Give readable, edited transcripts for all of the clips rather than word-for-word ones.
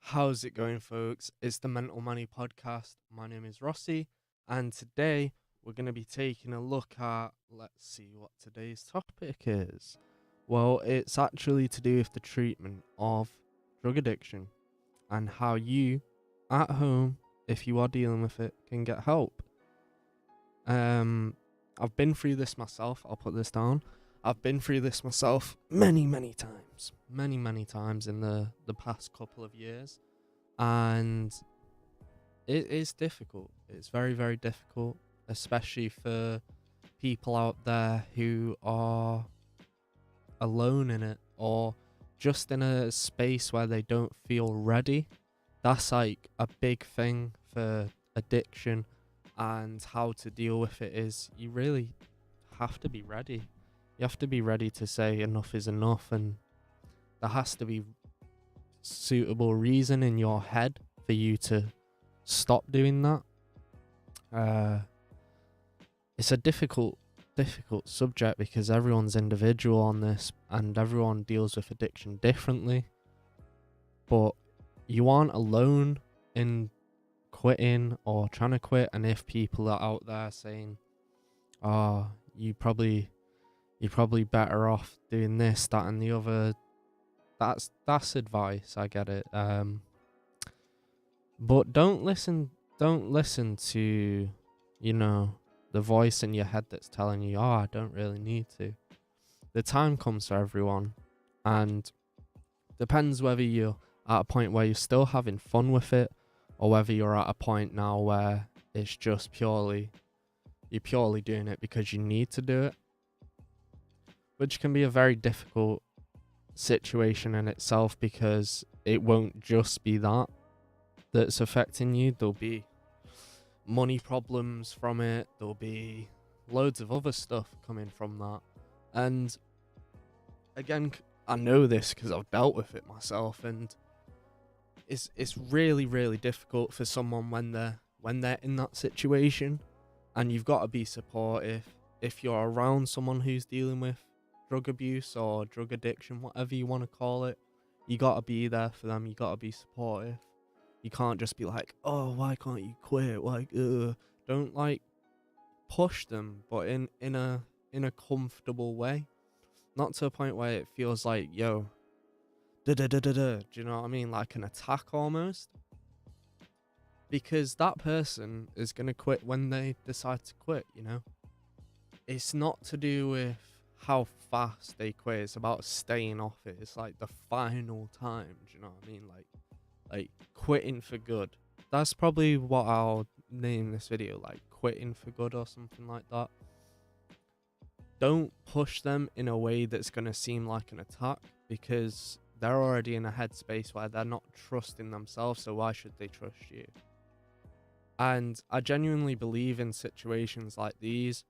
How's it going, folks? It's the Mental Money Podcast. My name is Rossi, and today we're going to be taking a look at, let's see what today's topic is. Well, it's actually to do with the treatment of drug addiction and how you, at home, if you are dealing with it, can get help. I've been through this myself. I'll put this down. I've been through this myself many times in the past couple of years, and it is difficult. It's very difficult, especially for people out there who are alone in it or just in a space where they don't feel ready. That's like a big thing for addiction, and how to deal with it is you really have to be ready. You have to be ready to say enough is enough, and there has to be suitable reason in your head for you to stop doing that. It's a difficult subject because everyone's individual on this and everyone deals with addiction differently. But you aren't alone in quitting or trying to quit, and if people are out there saying, "Oh, you're probably better off doing this, that, and the other," that's advice. I get it. But don't listen to, the voice in your head that's telling you, "Oh, I don't really need to." The time comes for everyone, and depends whether you're at a point where you're still having fun with it, or whether you're at a point now where it's just you're purely doing it because you need to do it, which can be a very difficult situation in itself, because it won't just be that's affecting you. There'll be money problems from it, there'll be loads of other stuff coming from that. And again, I know this because I've dealt with it myself, and it's really difficult for someone when they're in that situation. And you've got to be supportive. If you're around someone who's dealing with drug abuse or drug addiction, whatever you want to call it, you got to be there for them. You got to be supportive. You can't just be like, "Oh, why can't you quit?" Like, don't like push them, but in a comfortable way, not to a point where it feels like, "Yo, da da da da da." Do you know what I mean? Like an attack almost, because that person is gonna quit when they decide to quit. It's not to do with how fast they quit. It's about staying off it. It's like the final time. Do you know what I mean? Like quitting for good. That's probably what I'll name this video, like quitting for good or something like that. Don't push them in a way that's going to seem like an attack, because they're already in a headspace where they're not trusting themselves, so why should they trust you? And I genuinely believe in situations like these,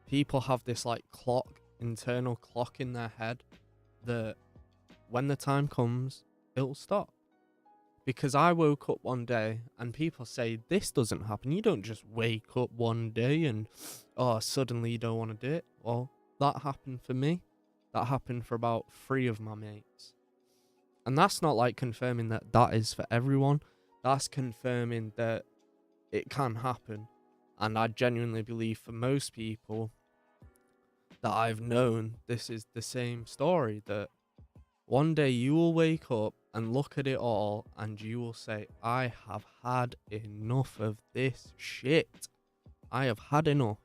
people have this like internal clock in their head, that when the time comes, it'll stop. Because I woke up one day, and people say this doesn't happen. You don't just wake up one day and, oh, suddenly you don't want to do it. Well, that happened for me. That happened for about 3 of my mates. And that's not like confirming that is for everyone. That's confirming that it can happen. And I genuinely believe for most people that I've known, this is the same story, that one day you will wake up and look at it all, and you will say, "I have had enough of this shit. I have had enough.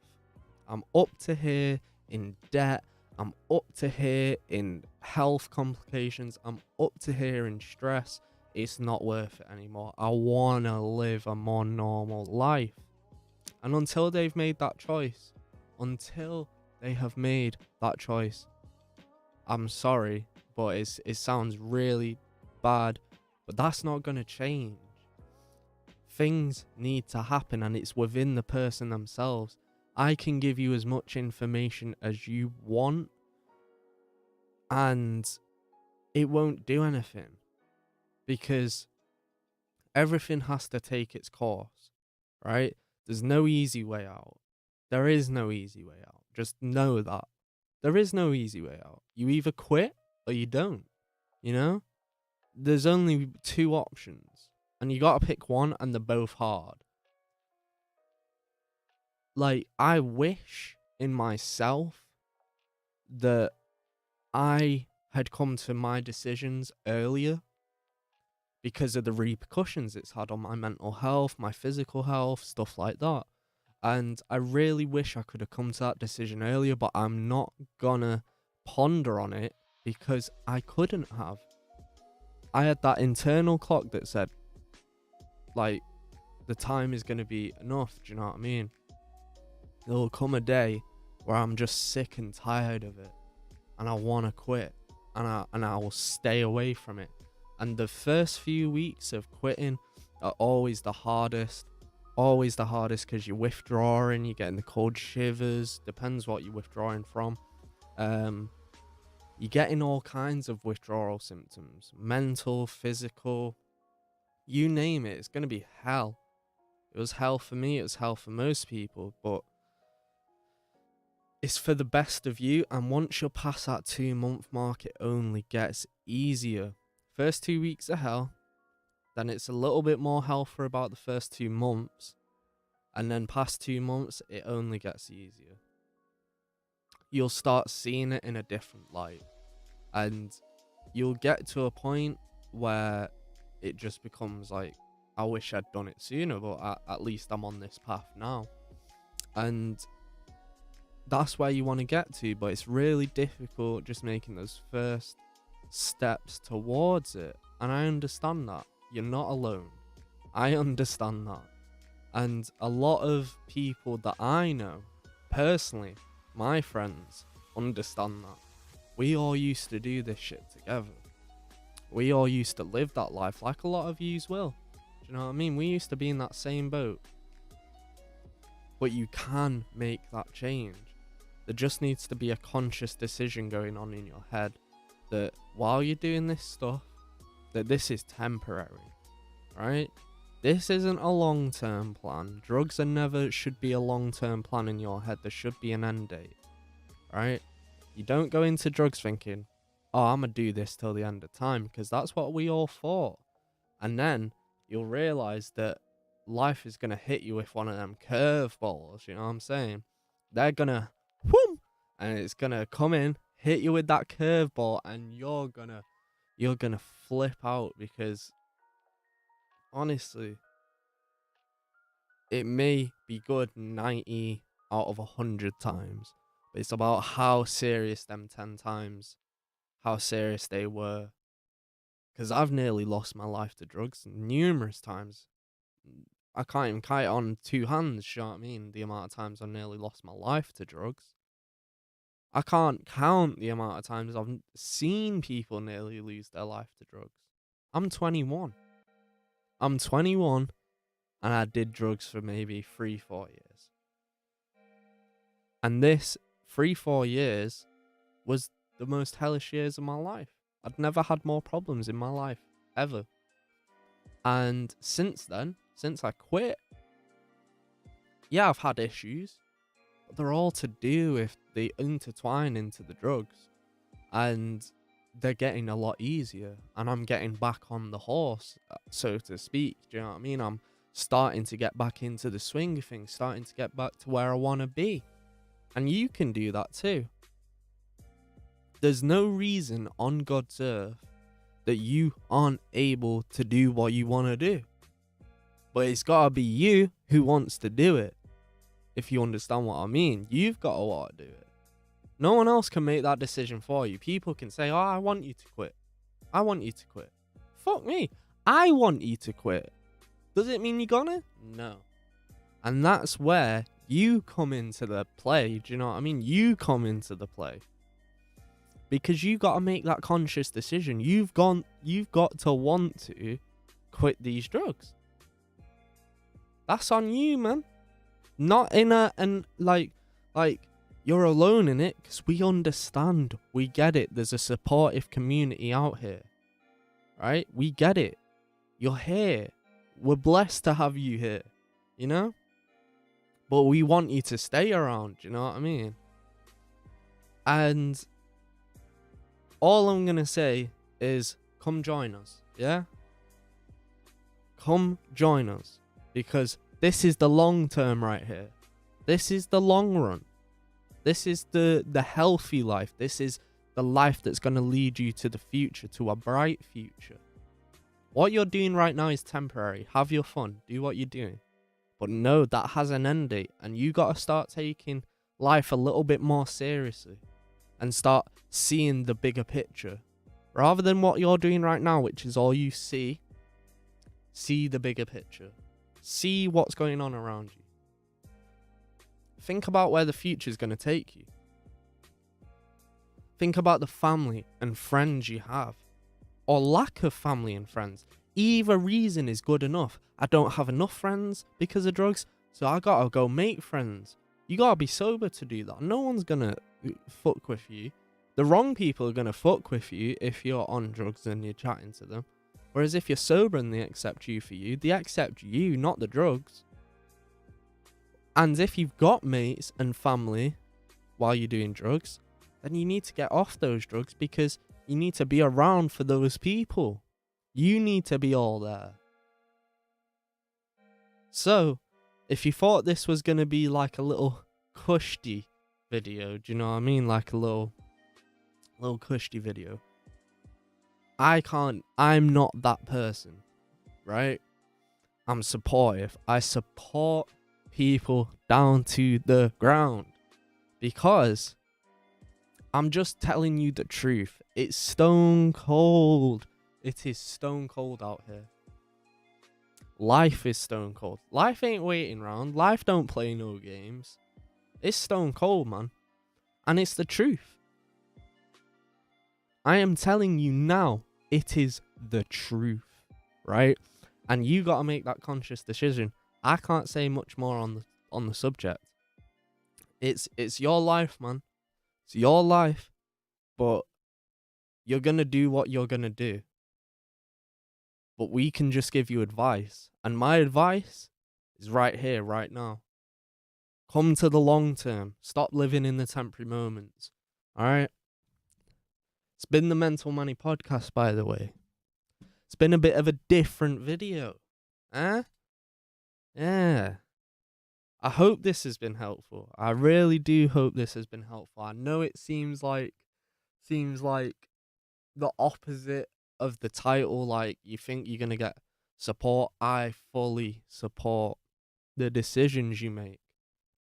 I'm up to here in debt. I'm up to here in health complications. I'm up to here in stress. It's not worth it anymore. I want to live a more normal life." And until they've made that choice, I'm sorry, but it sounds really bad, but that's not going to change. Things need to happen, and it's within the person themselves. I can give you as much information as you want, and it won't do anything, because everything has to take its course, right? There's no easy way out. There is no easy way out. Just know that. There is no easy way out. You either quit or you don't, you know? there's only two options, and you gotta pick one, and they're both hard. Like, I wish in myself that I had come to my decisions earlier because of the repercussions it's had on my mental health, my physical health, stuff like that. And I really wish I could have come to that decision earlier, but I'm not gonna ponder on it because I couldn't have. I had that internal clock that said, like, the time is gonna be enough, do you know what I mean? There'll come a day where I'm just sick and tired of it, and I wanna quit, and I will stay away from it. And the first few weeks of quitting are always the hardest. Always the hardest because you're withdrawing, you're getting the cold shivers, depends what you're withdrawing from. You're getting all kinds of withdrawal symptoms, mental, physical, you name it. It's going to be hell. It was hell for me, it was hell for most people, but it's for the best of you. And once you're past that 2-month mark, it only gets easier. First 2 weeks are hell, then it's a little bit more hell for about the first 2 months, and then past 2 months, it only gets easier. You'll start seeing it in a different light, and you'll get to a point where it just becomes like, I wish I'd done it sooner, but at least I'm on this path now. And that's where you want to get to, but it's really difficult just making those first steps towards it. And I understand that. You're not alone. I understand that. And a lot of people that I know, personally, my friends, understand that. We all used to do this shit together. We all used to live that life like a lot of yous will. Do you know what I mean? We used to be in that same boat. But you can make that change. There just needs to be a conscious decision going on in your head that while you're doing this stuff, that this is temporary, right? This isn't a long-term plan. Drugs are never should be a long-term plan in your head. There should be an end date, right? You don't go into drugs thinking, oh, I'm going to do this till the end of time, because that's what we all thought. And then you'll realize that life is going to hit you with one of them curveballs, you know what I'm saying? They're going to, whoom, and it's going to come in, hit you with that curveball, and you're going to flip out, because honestly, it may be good 90 out of 100 times, but it's about how serious them 10 times, how serious they were. Because I've nearly lost my life to drugs numerous times. I can't even count it on 2 hands, you know what I mean? The amount of times I've nearly lost my life to drugs. I can't count the amount of times I've seen people nearly lose their life to drugs. I'm 21. And I did drugs for maybe 3-4 years. And this 3-4 years was the most hellish years of my life. I'd never had more problems in my life, ever. And since then, since I quit, yeah, I've had issues, but they're all to do with they intertwine into the drugs. And they're getting a lot easier. And I'm getting back on the horse, so to speak. Do you know what I mean? I'm starting to get back into the swing of things, starting to get back to where I want to be. And you can do that too. There's no reason on God's earth that you aren't able to do what you want to do. But it's got to be you who wants to do it. If you understand what I mean, you've got to want to do it. No one else can make that decision for you. People can say, oh, I want you to quit. I want you to quit. Fuck me. I want you to quit. Does it mean you're gonna? No. And that's where you come into the play. Do you know what I mean? You come into the play. Because you got to make that conscious decision. You've got to want to quit these drugs. That's on you, man. Not in a, and like you're alone in it, because we understand. We get it. There's a supportive community out here. Right? We get it. You're here. We're blessed to have you here. You know? But we want you to stay around. You know what I mean? And all I'm going to say is come join us. Yeah? Come join us. Because this is the long term right here. This is the long run. This is the healthy life. This is the life that's going to lead you to the future, to a bright future. What you're doing right now is temporary. Have your fun. Do what you're doing. But no, that has an end date. And you got to start taking life a little bit more seriously. And start seeing the bigger picture. Rather than what you're doing right now, which is all you see. See the bigger picture. See what's going on around you. Think about where the future is going to take you. Think about the family and friends you have. Or lack of family and friends. Either reason is good enough. I don't have enough friends because of drugs, so I gotta go make friends. You gotta be sober to do that. No one's gonna fuck with you. The wrong people are gonna fuck with you if you're on drugs and you're chatting to them. Whereas if you're sober and they accept you for you, they accept you, not the drugs. And if you've got mates and family while you're doing drugs, then you need to get off those drugs because you need to be around for those people. You need to be all there. So, if you thought this was going to be like a little cushy video, do you know what I mean? Like a little cushy video. I'm not that person, right? I'm supportive. I support people down to the ground because I'm just telling you the truth. It's stone cold. It is stone cold out here. Life is stone cold. Life ain't waiting around. Life don't play no games. It's stone cold, man. And it's the truth. I am telling you now, it is the truth, right? And you got to make that conscious decision. I can't say much more on the subject. It's your life, man. It's your life, but you're going to do what you're going to do. But we can just give you advice. And my advice is right here, right now. Come to the long term. Stop living in the temporary moments. Alright? It's been the Mental Manny podcast, by the way. It's been a bit of a different video. Huh? Yeah. I hope this has been helpful. I really do hope this has been helpful. I know it seems like the opposite of the title, like you think you're going to get support. I fully support the decisions you make,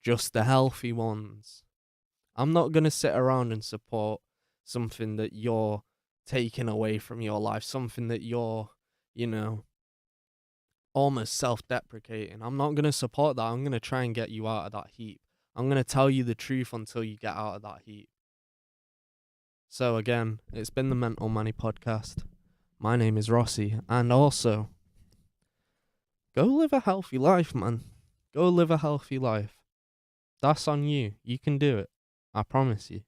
just the healthy ones. I'm not going to sit around and support something that you're taking away from your life, something that you're, almost self-deprecating. I'm not going to support that. I'm going to try and get you out of that heap. I'm going to tell you the truth until you get out of that heap. So again, it's been the Mental Manny podcast. My name is Rossi, and also, go live a healthy life, man. Go live a healthy life. That's on you. You can do it. I promise you.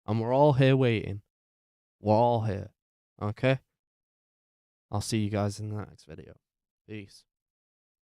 And we're all here waiting. We're all here. Okay? I'll see you guys in the next video. Peace.